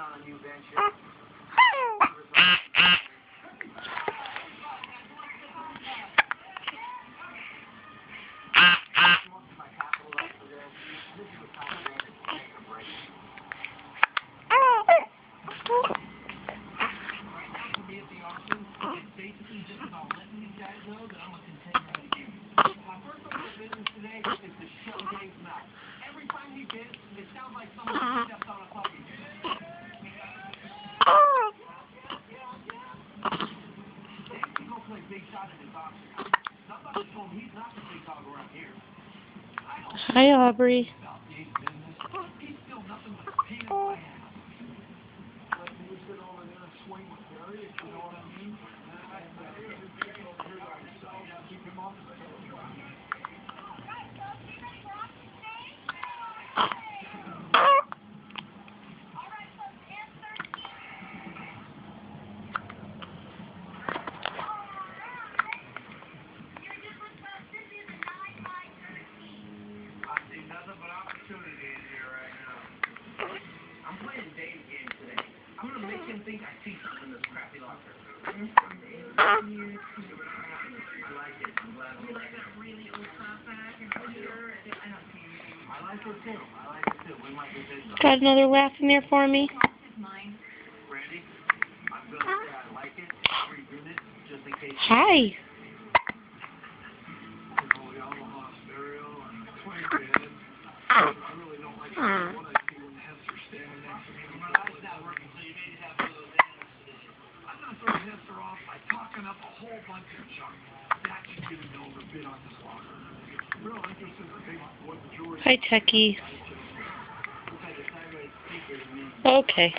on a new venture. It's basically just about letting these guys know that I'm a contender in the game. My first order of business today is to shut Dave's mouth. Every time he bids, it sounds like someone steps on a puppy. Dave can go play big shot in his boxing. Somebody told him he's not the big dog around here. Hi, Aubrey. About Dave's business, he's still nothing but a pain in my ass. Let me sit over there and swing with Barry, if you know what I mean. Keep him off the nothing but opportunity in here right now. I'm playing Dave's game today. I'm gonna make him think I see something in this crappy locker. I like it. I'm glad we like that really old craftback and clear. I don't see anything. I like it too. We might be big. Got another laugh in there for me? Mine. Brandy, I'm gonna say I like it. Every unit, just in case. Hi. I really don't like what I see when the Hester standing next to me. My light's not working, so you may just have to throw those in. I'm going to throw Hester off by talking up a whole bunch of junk. That should get him over bid on this locker. Real interest in the big what the George. Hi, Techie. Okay.